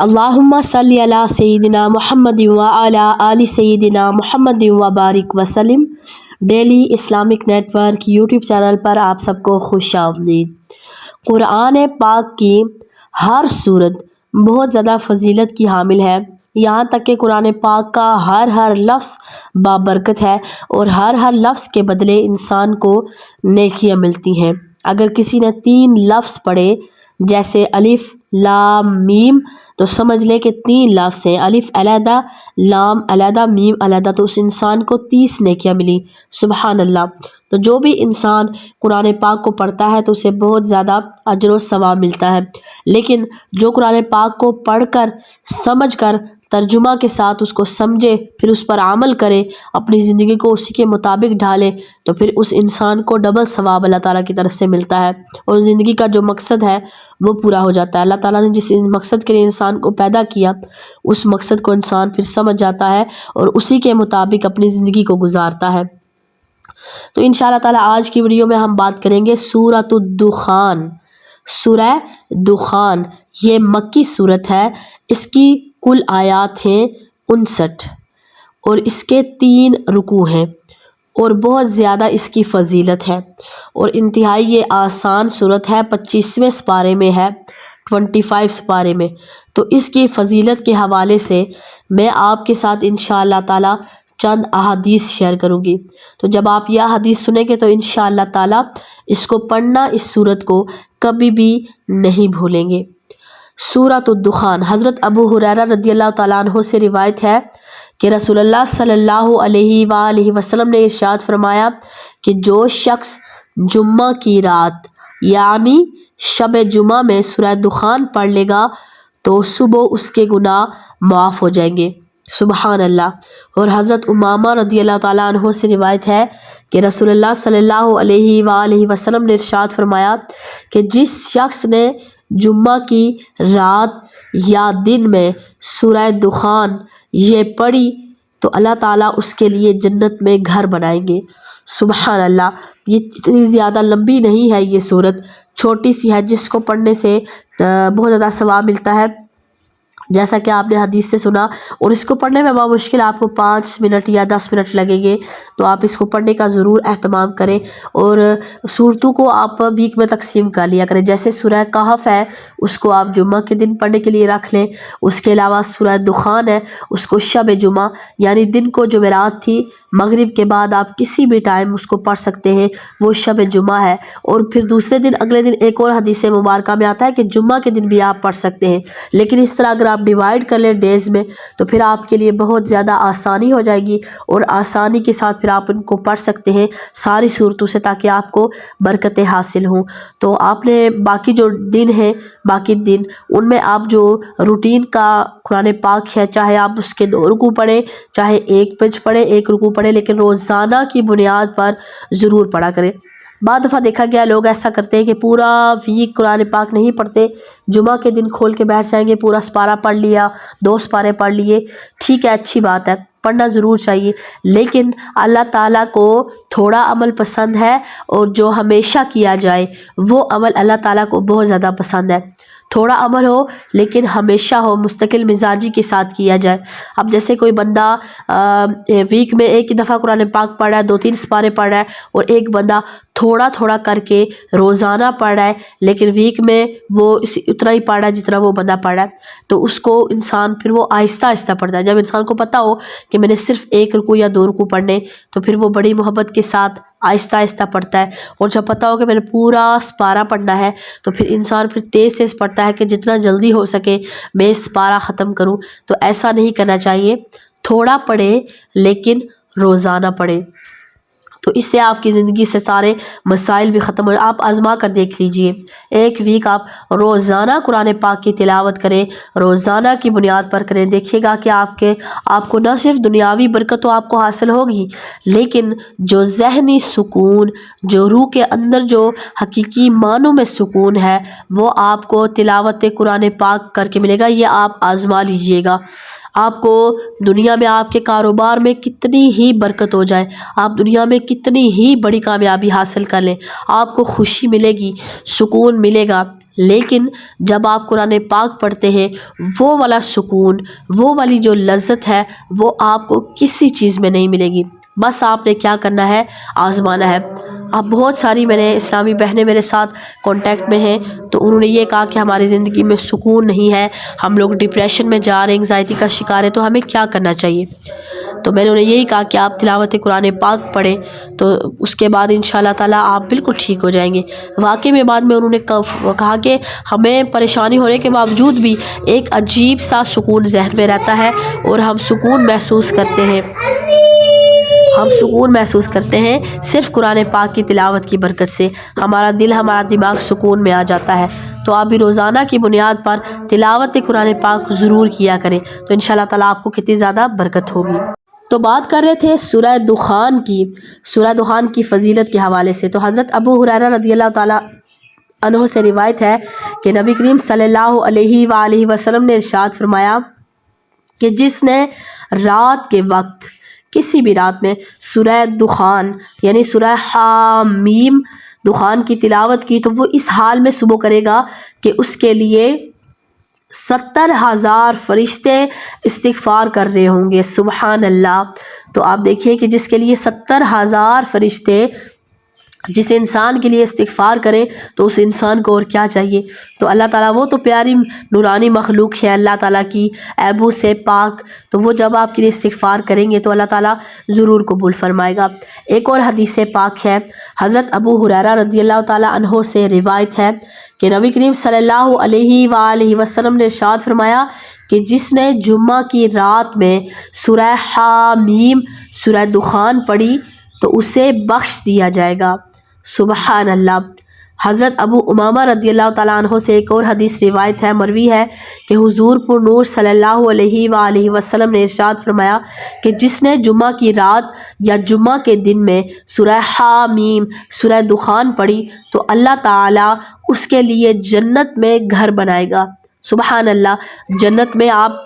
اللہم صلی علی سیدنا محمد و علی آل سیدنا محمد و بارک وسلم۔ Daily Islamic network YouTube channel پر آپ سب کو خوش آمدید۔ قرآن پاک کی ہر سورت بہت زیادہ فضیلت کی حامل ہے، یہاں تک کہ قرآن پاک کا ہر لفظ بابرکت ہے اور ہر لفظ کے بدلے انسان کو نیکیاں ملتی ہیں۔ اگر کسی نے 3 لفظ پڑھے جیسے الف لام میم تو سمجھ لے کہ 3 لفظ ہیں، الف علیحدہ لام علیحدہ میم علیحدہ، تو اس انسان کو 30 نیکیاں ملی۔ سبحان اللہ۔ تو جو بھی انسان قرآن پاک کو پڑھتا ہے تو اسے بہت زیادہ اجر و ثواب ملتا ہے، لیکن جو قرآن پاک کو پڑھ کر سمجھ کر ترجمہ کے ساتھ اس کو سمجھے، پھر اس پر عمل کرے، اپنی زندگی کو اسی کے مطابق ڈھالے، تو پھر اس انسان کو ڈبل ثواب اللہ تعالیٰ کی طرف سے ملتا ہے اور زندگی کا جو مقصد ہے وہ پورا ہو جاتا ہے۔ اللہ تعالیٰ نے جس مقصد کے لیے انسان کو پیدا کیا اس مقصد کو انسان پھر سمجھ جاتا ہے اور اسی کے مطابق اپنی زندگی کو گزارتا ہے۔ تو انشاءاللہ تعالیٰ آج کی ویڈیو میں ہم بات کریں گے سورۃ الدخان۔ سورہ دخان یہ مکی سورت ہے، اس کی کل آیات ہیں 59 اور اس کے 3 رکوع ہیں اور بہت زیادہ اس کی فضیلت ہے اور انتہائی یہ آسان سورت ہے، 25ویں سپارے میں ہے، 25 سپارے میں۔ تو اس کی فضیلت کے حوالے سے میں آپ کے ساتھ انشاءاللہ تعالیٰ چند احادیث شیئر کروں گی۔ تو جب آپ یہ حدیث سنیں گے تو انشاءاللہ تعالیٰ اس کو پڑھنا، اس سورت کو کبھی بھی نہیں بھولیں گے۔ سورۃ الدخان حضرت ابو ہریرہ رضی اللہ تعالیٰ عنہ سے روایت ہے کہ رسول اللہ صلی اللہ علیہ وآلہ وسلم نے ارشاد فرمایا کہ جو شخص جمعہ کی رات یعنی شب جمعہ میں سورہ دخان پڑھ لے گا تو صبح اس کے گناہ معاف ہو جائیں گے۔ سبحان اللہ۔ اور حضرت امامہ رضی اللہ تعالیٰ عنہ سے روایت ہے کہ رسول اللہ صلی اللہ علیہ وآلہ وسلم نے ارشاد فرمایا کہ جس شخص نے جمعہ کی رات یا دن میں سورہ دخان یہ پڑھی تو اللہ تعالیٰ اس کے لیے جنت میں گھر بنائیں گے۔ سبحان اللہ۔ یہ اتنی زیادہ لمبی نہیں ہے، یہ سورت چھوٹی سی ہے جس کو پڑھنے سے بہت زیادہ ثواب ملتا ہے، جیسا کہ آپ نے حدیث سے سنا، اور اس کو پڑھنے میں بہت مشکل، آپ کو 5 منٹ یا 10 منٹ لگیں گے، تو آپ اس کو پڑھنے کا ضرور اہتمام کریں اور صورتوں کو آپ ویک میں تقسیم کر لیا کریں۔ جیسے سورہ کہف ہے اس کو آپ جمعہ کے دن پڑھنے کے لیے رکھ لیں، اس کے علاوہ سورہ دخان ہے اس کو شب جمعہ یعنی دن کو جمعرات تھی مغرب کے بعد آپ کسی بھی ٹائم اس کو پڑھ سکتے ہیں، وہ شب جمعہ ہے۔ اور پھر دوسرے دن اگلے دن ایک اور حدیث مبارکہ میں آتا ہے کہ جمعہ کے دن بھی آپ پڑھ سکتے ہیں، لیکن اس طرح اگر آپ ڈیوائیڈ کر لیں ڈیز میں تو پھر آپ کے لیے بہت زیادہ آسانی ہو جائے گی اور آسانی کے ساتھ پھر آپ ان کو پڑھ سکتے ہیں ساری صورتوں سے، تاکہ آپ کو برکتیں حاصل ہوں۔ تو آپ نے باقی جو دن ہیں باقی دن ان میں آپ جو روٹین کا قرآن پاک ہے، چاہے آپ اس کے 2 رکوع پڑھیں چاہے 1 پیج پڑھیں 1 رکوع پڑھیں، لیکن روزانہ کی بنیاد پر ضرور پڑھا کریں۔ بعض دفعہ دیکھا گیا لوگ ایسا کرتے ہیں کہ پورا ویک قرآن پاک نہیں پڑھتے، جمعہ کے دن کھول کے بیٹھ جائیں گے، پورا سپارہ پڑھ لیا، 2 سپارے پڑھ لیے، ٹھیک ہے اچھی بات ہے، پڑھنا ضرور چاہیے، لیکن اللہ تعالیٰ کو تھوڑا عمل پسند ہے اور جو ہمیشہ کیا جائے وہ عمل اللہ تعالیٰ کو بہت زیادہ پسند ہے۔ تھوڑا عمل ہو لیکن ہمیشہ ہو، مستقل مزاجی کے ساتھ کیا جائے۔ اب جیسے کوئی بندہ ویک میں ایک ہی دفعہ قرآن پاک پڑھ رہا ہے، 2-3 سپارے پڑھ رہا ہے، اور ایک بندہ تھوڑا تھوڑا کر کے روزانہ پڑھ رہا ہے لیکن ویک میں وہ اتنا ہی پڑھ رہا ہے جتنا وہ بندہ پڑھ رہا ہے، تو اس کو انسان پھر وہ آہستہ آہستہ پڑھتا ہے۔ جب انسان کو پتہ ہو کہ میں نے صرف 1 رکوع یا 2 رکوع پڑھنے تو پھر وہ بڑی محبت کے ساتھ آہستہ آہستہ پڑھتا ہے، اور جب پتہ ہو کہ میں نے پورا سپارہ پڑھنا ہے تو پھر انسان پھر تیز تیز پڑھتا ہے کہ جتنا جلدی ہو سکے میں سپارہ ختم کروں۔ تو ایسا نہیں کرنا چاہیے، تھوڑا پڑھے لیکن روزانہ پڑھے، تو اس سے آپ کی زندگی سے سارے مسائل بھی ختم ہو جائے۔ آپ آزما کر دیکھ لیجئے، 1 ویک آپ روزانہ قرآن پاک کی تلاوت کریں، روزانہ کی بنیاد پر کریں، دیکھیے گا کہ آپ کو نہ صرف دنیاوی برکت تو آپ کو حاصل ہوگی، لیکن جو ذہنی سکون، جو روح کے اندر جو حقیقی معنوں میں سکون ہے وہ آپ کو تلاوت قرآن پاک کر کے ملے گا۔ یہ آپ آزما لیجئے گا۔ آپ کو دنیا میں آپ کے کاروبار میں کتنی ہی برکت ہو جائے، آپ دنیا میں کتنی ہی بڑی کامیابی حاصل کر لیں، آپ کو خوشی ملے گی، سکون ملے گا، لیکن جب آپ قرآن پاک پڑھتے ہیں وہ والا سکون، وہ والی جو لذت ہے وہ آپ کو کسی چیز میں نہیں ملے گی۔ بس آپ نے کیا کرنا ہے، آزمانا ہے۔ اب بہت ساری میں نے اسلامی بہنیں میرے ساتھ کانٹیکٹ میں ہیں، تو انہوں نے یہ کہا کہ ہماری زندگی میں سکون نہیں ہے، ہم لوگ ڈپریشن میں جا رہے ہیں، انگزائٹی کا شکار ہے، تو ہمیں کیا کرنا چاہیے؟ تو میں نے انہیں یہی کہا کہ آپ تلاوت قرآن پاک پڑھیں، تو اس کے بعد انشاءاللہ تعالیٰ آپ بالکل ٹھیک ہو جائیں گے۔ واقعی میں بعد میں انہوں نے کہا کہ ہمیں پریشانی ہونے کے باوجود بھی ایک عجیب سا سکون ذہن میں رہتا ہے اور ہم سکون محسوس کرتے ہیں، صرف قرآن پاک کی تلاوت کی برکت سے ہمارا دل، ہمارا دماغ سکون میں آ جاتا ہے۔ تو آپ بھی روزانہ کی بنیاد پر تلاوت قرآن پاک ضرور کیا کریں، تو انشاءاللہ تعالیٰ آپ کو کتنی زیادہ برکت ہوگی۔ تو بات کر رہے تھے سورہ دخان کی فضیلت کے حوالے سے۔ تو حضرت ابو ہریرہ رضی اللہ تعالیٰ عنہ سے روایت ہے کہ نبی کریم صلی اللہ علیہ وآلہ وسلم نے ارشاد فرمایا کہ جس نے رات کے وقت، کسی بھی رات میں، سورہ دخان یعنی سورہ حامیم دخان کی تلاوت کی، تو وہ اس حال میں صبح کرے گا کہ اس کے لیے 70,000 فرشتے استغفار کر رہے ہوں گے۔ سبحان اللہ۔ تو آپ دیکھیے کہ جس کے لیے 70,000 فرشتے جس انسان کے لیے استغفار کریں تو اس انسان کو اور کیا چاہیے۔ تو اللہ تعالیٰ، وہ تو پیاری نورانی مخلوق ہے اللہ تعالیٰ کی، عیبوں سے پاک، تو وہ جب آپ کے لیے استغفار کریں گے تو اللہ تعالیٰ ضرور قبول فرمائے گا۔ ایک اور حدیث پاک ہے، حضرت ابو ہریرہ رضی اللہ تعالیٰ عنہ سے روایت ہے کہ نبی کریم صلی اللہ علیہ وآلہ وسلم نے ارشاد فرمایا کہ جس نے جمعہ کی رات میں سورہ حامیم سورہ دخان پڑھی تو اسے بخش دیا جائے گا۔ سبحان اللہ۔ حضرت ابو امامہ رضی اللہ تعالیٰ عنہ سے ایک اور حدیث روایت ہے، مروی ہے کہ حضور پر نور صلی اللہ علیہ وآلہ وسلم نے ارشاد فرمایا کہ جس نے جمعہ کی رات یا جمعہ کے دن میں سورہ حامیم سورہ دخان پڑھی تو اللہ تعالیٰ اس کے لیے جنت میں گھر بنائے گا۔ سبحان اللہ۔ جنت میں آپ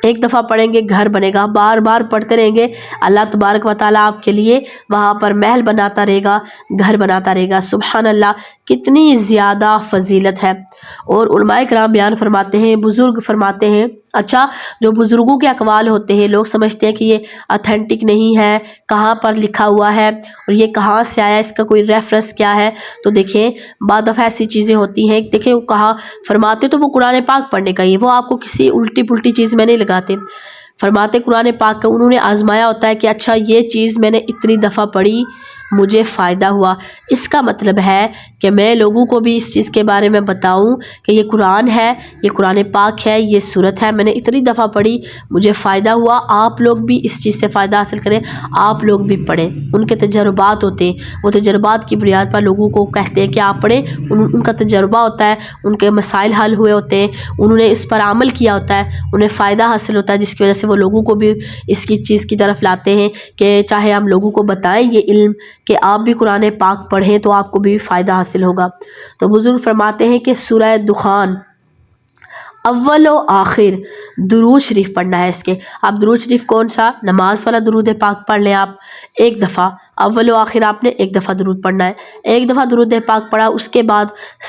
ایک دفعہ پڑھیں گے گھر بنے گا، بار بار پڑھتے رہیں گے، اللہ تبارک و تعالیٰ آپ کے لیے وہاں پر محل بناتا رہے گا، گھر بناتا رہے گا۔ سبحان اللہ، کتنی زیادہ فضیلت ہے۔ اور علماء کرام بیان فرماتے ہیں، بزرگ فرماتے ہیں، اچھا جو بزرگوں کے اقوال ہوتے ہیں لوگ سمجھتے ہیں کہ یہ اتھینٹک نہیں ہے، کہاں پر لکھا ہوا ہے اور یہ کہاں سے آیا، اس کا کوئی ریفرنس کیا ہے۔ تو دیکھیں بعض دفعہ ایسی چیزیں ہوتی ہیں، دیکھیں وہ کہا فرماتے تو وہ قرآن پاک پڑھنے کا ہی، وہ آپ کو کسی الٹی پلٹی چیز میں نہیں لگاتے، فرماتے قرآن پاک کا انہوں نے آزمایا ہوتا ہے کہ اچھا یہ چیز میں نے اتنی دفعہ پڑھی، مجھے فائدہ ہوا، اس کا مطلب ہے کہ میں لوگوں کو بھی اس چیز کے بارے میں بتاؤں کہ یہ قرآن ہے، یہ قرآن پاک ہے، یہ سورت ہے، میں نے اتنی دفعہ پڑھی، مجھے فائدہ ہوا، آپ لوگ بھی اس چیز سے فائدہ حاصل کریں، آپ لوگ بھی پڑھیں۔ ان کے تجربات ہوتے ہیں، وہ تجربات کی بنیاد پر لوگوں کو کہتے ہیں کہ آپ پڑھیں، ان کا تجربہ ہوتا ہے، ان کے مسائل حل ہوئے ہوتے ہیں، انہوں نے اس پر عمل کیا ہوتا ہے، انہیں فائدہ حاصل ہوتا ہے، جس کی وجہ سے وہ لوگوں کو بھی اس کی چیز کی طرف لاتے ہیں کہ چاہے ہم لوگوں کو بتائیں یہ علم کہ آپ بھی قرآن پاک پڑھیں تو آپ کو بھی فائدہ حاصل ہوگا۔ تو بزرگ فرماتے ہیں کہ سورہ دخان اول و آخر درود شریف پڑھنا ہے اس کے۔ آپ درود شریف کون سا؟ نماز والا درود پاک پڑھ لیں آپ ایک دفعہ، اول و آخر آپ نے ایک دفعہ درود پڑھنا ہے۔ ایک دفعہ درود پاک پڑھا، اس کے بعد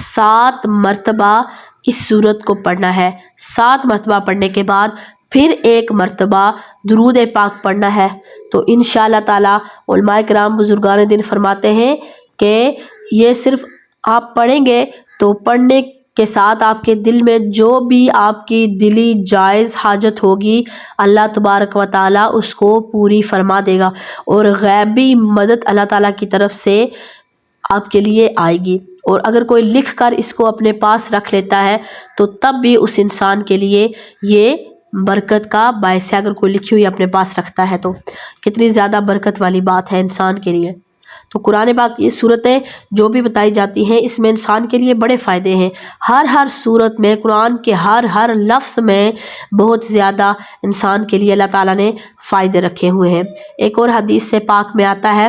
7 مرتبہ اس سورت کو پڑھنا ہے۔ 7 مرتبہ پڑھنے کے بعد پھر 1 مرتبہ درود پاک پڑھنا ہے۔ تو انشاءاللہ تعالیٰ علماء کرام بزرگان دین فرماتے ہیں کہ یہ صرف آپ پڑھیں گے تو پڑھنے کے ساتھ آپ کے دل میں جو بھی آپ کی دلی جائز حاجت ہوگی اللہ تبارک و تعالیٰ اس کو پوری فرما دے گا، اور غیبی مدد اللہ تعالیٰ کی طرف سے آپ کے لیے آئے گی۔ اور اگر کوئی لکھ کر اس کو اپنے پاس رکھ لیتا ہے تو تب بھی اس انسان کے لیے یہ برکت کا باعث ہے، اگر کوئی لکھی ہوئی اپنے پاس رکھتا ہے تو کتنی زیادہ برکت والی بات ہے انسان کے لیے۔ تو قرآن پاک یہ صورتیں جو بھی بتائی جاتی ہیں اس میں انسان کے لیے بڑے فائدے ہیں، ہر صورت میں قرآن کے ہر لفظ میں بہت زیادہ انسان کے لیے اللہ تعالیٰ نے فائدے رکھے ہوئے ہیں۔ ایک اور حدیث سے پاک میں آتا ہے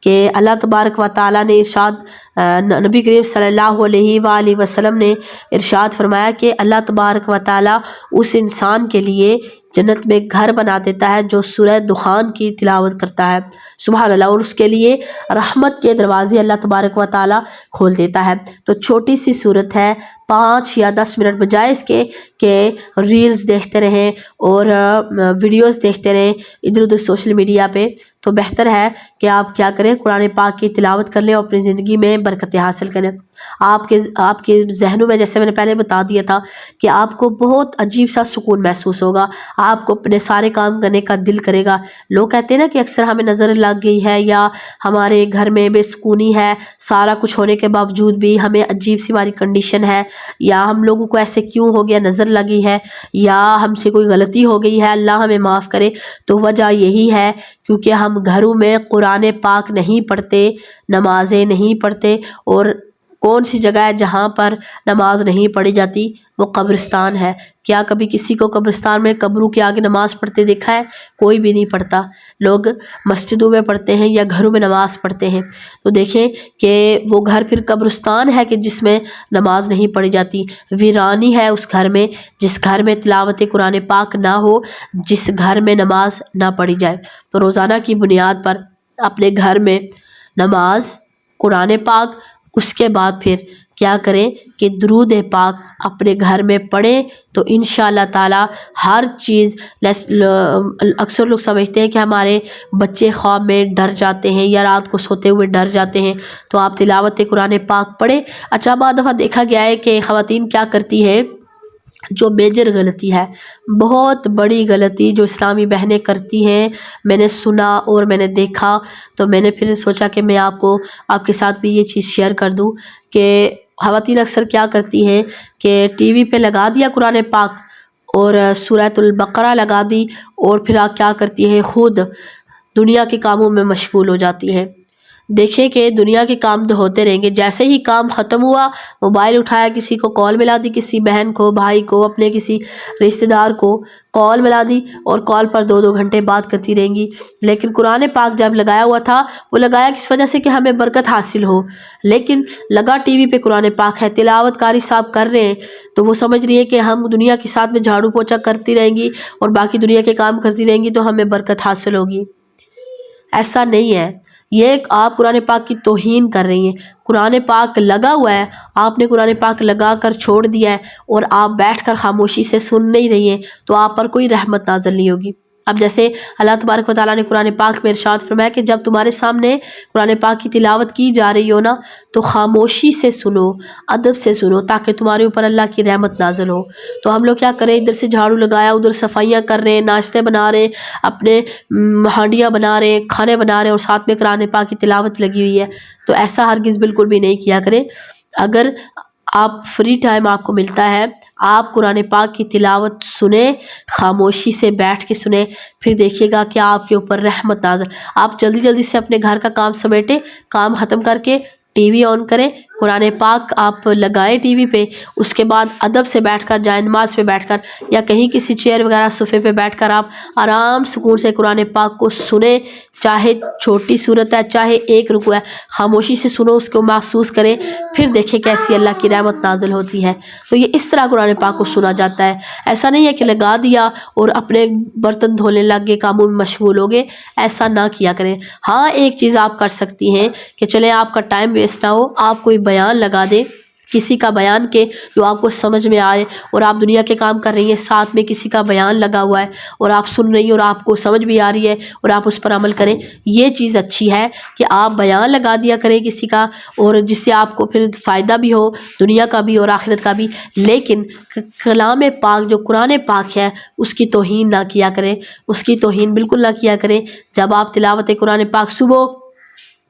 کہ اللہ تبارک و تعالیٰ نے نبی کریم صلی اللہ علیہ وآلہ وسلم نے ارشاد فرمایا کہ اللہ تبارک و تعالیٰ اس انسان کے لیے جنت میں گھر بنا دیتا ہے جو سورہ دخان کی تلاوت کرتا ہے، سبحان اللہ، اور اس کے لیے رحمت کے دروازے اللہ تبارک و تعالیٰ کھول دیتا ہے۔ تو چھوٹی سی صورت ہے، 5 یا 10 منٹ بجائے اس کے کہ ریلز دیکھتے رہیں اور ویڈیوز دیکھتے رہیں ادھر ادھر سوشل میڈیا پہ، تو بہتر ہے کہ آپ کیا کریں، قرآن پاک کی تلاوت کر لیں اور اپنی زندگی میں برکتیں حاصل کریں۔ آپ کے ذہنوں میں، جیسے میں نے پہلے بتا دیا تھا، کہ آپ کو بہت عجیب سا سکون محسوس ہوگا، آپ کو اپنے سارے کام کرنے کا دل کرے گا۔ لوگ کہتے ہیں نا کہ اکثر ہمیں نظر لگ گئی ہے یا ہمارے گھر میں بے سکونی ہے، سارا کچھ ہونے کے باوجود بھی ہمیں عجیب سی ہماری کنڈیشن ہے، یا ہم لوگوں کو ایسے کیوں ہو گیا، نظر لگی ہے، یا ہم سے کوئی غلطی ہو گئی ہے، اللہ ہمیں معاف کرے۔ تو وجہ یہی ہے کیونکہ ہم گھروں میں قرآن پاک نہیں پڑھتے، نمازیں نہیں پڑھتے، اور کون سی جگہ ہے جہاں پر نماز نہیں پڑھی جاتی؟ وہ قبرستان ہے۔ کیا کبھی کسی کو قبرستان میں قبروں کے آگے نماز پڑھتے دیکھا ہے؟ کوئی بھی نہیں پڑھتا۔ لوگ مسجدوں میں پڑھتے ہیں یا گھروں میں نماز پڑھتے ہیں۔ تو دیکھیں کہ وہ گھر پھر قبرستان ہے کہ جس میں نماز نہیں پڑھی جاتی، ویرانی ہے اس گھر میں جس گھر میں تلاوت قرآن پاک نہ ہو، جس گھر میں نماز نہ پڑھی جائے۔ تو روزانہ کی بنیاد پر اپنے گھر میں نماز، قرآن پاک، اس کے بعد پھر کیا کریں کہ درود پاک اپنے گھر میں پڑھیں، تو انشاءاللہ تعالی ہر چیز، اکثر لوگ سمجھتے ہیں کہ ہمارے بچے خواب میں ڈر جاتے ہیں یا رات کو سوتے ہوئے ڈر جاتے ہیں، تو آپ تلاوت قرآن پاک پڑھیں۔ اچھا، بعض دفعہ دیکھا گیا ہے کہ خواتین کیا کرتی ہے، جو میجر غلطی ہے، بہت بڑی غلطی جو اسلامی بہنیں کرتی ہیں، میں نے سنا اور میں نے دیکھا، تو میں نے پھر سوچا کہ میں آپ کے ساتھ بھی یہ چیز شیئر کر دوں کہ خواتین اکثر کیا کرتی ہیں کہ ٹی وی پہ لگا دیا قرآن پاک اور سورۃ البقرہ لگا دی، اور پھر آپ کیا کرتی ہے، خود دنیا کے کاموں میں مشغول ہو جاتی ہے۔ دیکھیں کہ دنیا کے کام تو ہوتے رہیں گے، جیسے ہی کام ختم ہوا، موبائل اٹھایا، کسی کو کال ملا دی، کسی بہن کو، بھائی کو، اپنے کسی رشتہ دار کو کال ملا دی، اور کال پر 2 گھنٹے بات کرتی رہیں گی۔ لیکن قرآن پاک جب لگایا ہوا تھا، وہ لگایا کس وجہ سے کہ ہمیں برکت حاصل ہو، لیکن لگا ٹی وی پہ قرآن پاک ہے، تلاوت کاری صاحب کر رہے ہیں، تو وہ سمجھ رہی ہے کہ ہم دنیا کے ساتھ میں جھاڑو پوچھا کرتی رہیں گی اور باقی دنیا کے کام کرتی رہیں گی تو ہمیں برکت حاصل ہوگی۔ ایسا نہیں ہے، یہ آپ قرآن پاک کی توہین کر رہی ہیں۔ قرآن پاک لگا ہوا ہے، آپ نے قرآن پاک لگا کر چھوڑ دیا ہے اور آپ بیٹھ کر خاموشی سے سن نہیں رہی ہیں، تو آپ پر کوئی رحمت نازل نہیں ہوگی۔ اب جیسے اللہ تبارک و تعالیٰ نے قرآن پاک میں ارشاد فرمایا کہ جب تمہارے سامنے قرآن پاک کی تلاوت کی جا رہی ہو نا، تو خاموشی سے سنو، ادب سے سنو، تاکہ تمہارے اوپر اللہ کی رحمت نازل ہو۔ تو ہم لوگ کیا کریں، ادھر سے جھاڑو لگایا، ادھر صفائیاں کر رہے ہیں، ناشتے بنا رہے ہیں، اپنے ہانڈیاں بنا رہے ہیں، کھانے بنا رہے ہیں، اور ساتھ میں قرآن پاک کی تلاوت لگی ہوئی ہے۔ تو ایسا ہرگز بالکل بھی نہیں کیا کریں۔ اگر آپ فری ٹائم آپ کو ملتا ہے، آپ قرآن پاک کی تلاوت سنیں، خاموشی سے بیٹھ کے سنیں، پھر دیکھیے گا کہ آپ کے اوپر رحمت نازل۔ آپ جلدی جلدی سے اپنے گھر کا کام سمیٹیں، کام ختم کر کے ٹی وی آن کریں، قرآن پاک آپ لگائیں ٹی وی پہ، اس کے بعد ادب سے بیٹھ کر، جائے نماز پہ بیٹھ کر یا کہیں کسی چیئر وغیرہ صوفے پہ بیٹھ کر آپ آرام سکون سے قرآن پاک کو سنیں، چاہے چھوٹی صورت ہے، چاہے ایک رکوع ہے، خاموشی سے سنو، اس کو محسوس کریں، پھر دیکھیں کیسی اللہ کی رحمت نازل ہوتی ہے۔ تو یہ اس طرح قرآن پاک کو سنا جاتا ہے، ایسا نہیں ہے کہ لگا دیا اور اپنے برتن دھونے لگ گئے، کاموں میں مشغول ہو گئے، ایسا نہ کیا کریں۔ ہاں، ایک چیز آپ کر سکتی ہیں کہ چلیں آپ کا ٹائم ویسٹ نہ ہو، آپ کوئی بیان لگا دیں، کسی کا بیان کے جو آپ کو سمجھ میں آئے، اور آپ دنیا کے کام کر رہی ہیں، ساتھ میں کسی کا بیان لگا ہوا ہے اور آپ سن رہی ہیں اور آپ کو سمجھ بھی آ رہی ہے اور آپ اس پر عمل کریں۔ یہ چیز اچھی ہے کہ آپ بیان لگا دیا کریں کسی کا، اور جس سے آپ کو پھر فائدہ بھی ہو، دنیا کا بھی اور آخرت کا بھی۔ لیکن کلام پاک جو قرآن پاک ہے، اس کی توہین نہ کیا کریں، اس کی توہین بالکل نہ کیا کریں۔ جب آپ تلاوت قرآن پاک صبح،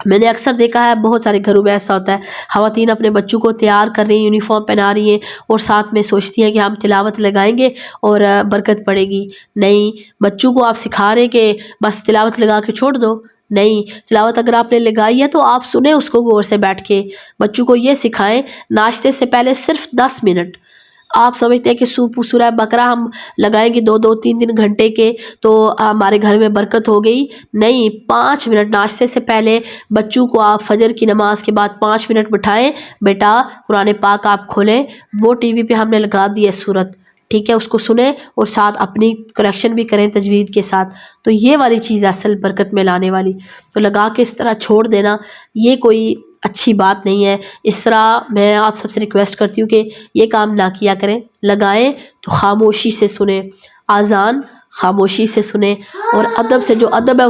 میں نے اکثر دیکھا ہے بہت سارے گھروں میں ایسا ہوتا ہے، خواتین اپنے بچوں کو تیار کر رہی ہیں، یونیفارم پہنا رہی ہیں، اور ساتھ میں سوچتی ہیں کہ ہم تلاوت لگائیں گے اور برکت پڑے گی۔ نہیں، بچوں کو آپ سکھا رہے کہ بس تلاوت لگا کے چھوڑ دو، نہیں، تلاوت اگر آپ نے لگائی ہے تو آپ سنیں اس کو غور سے بیٹھ کے۔ بچوں کو یہ سکھائیں، ناشتے سے پہلے صرف 10 منٹ، آپ سمجھتے ہیں کہ سورہ بقرہ ہم لگائیں گے 2-3 گھنٹے کے تو ہمارے گھر میں برکت ہو گئی؟ نہیں، 5 منٹ ناشتے سے پہلے بچوں کو آپ فجر کی نماز کے بعد 5 منٹ بٹھائیں، بیٹا قرآن پاک آپ کھولیں، وہ ٹی وی پہ ہم نے لگا دی ہے سورت، ٹھیک ہے، اس کو سنیں اور ساتھ اپنی کریکشن بھی کریں تجوید کے ساتھ. تو یہ والی چیز ہے اصل برکت میں لانے والی. تو لگا کے اس طرح چھوڑ دینا یہ کوئی اچھی بات نہیں ہے. اس طرح میں آپ سب سے ریکویسٹ کرتی ہوں کہ یہ کام نہ کیا کریں. لگائیں تو خاموشی سے سنیں، آذان خاموشی سے سنیں، اور ادب سے، جو ادب ہے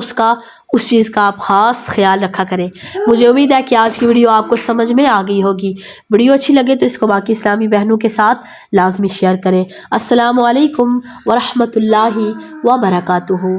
اس چیز کا آپ خاص خیال رکھا کریں. مجھے امید ہے کہ آج کی ویڈیو آپ کو سمجھ میں آ گئی ہوگی. ویڈیو اچھی لگے تو اس کو باقی اسلامی بہنوں کے ساتھ لازمی شیئر کریں. السلام علیکم ورحمۃ اللہ وبرکاتہ.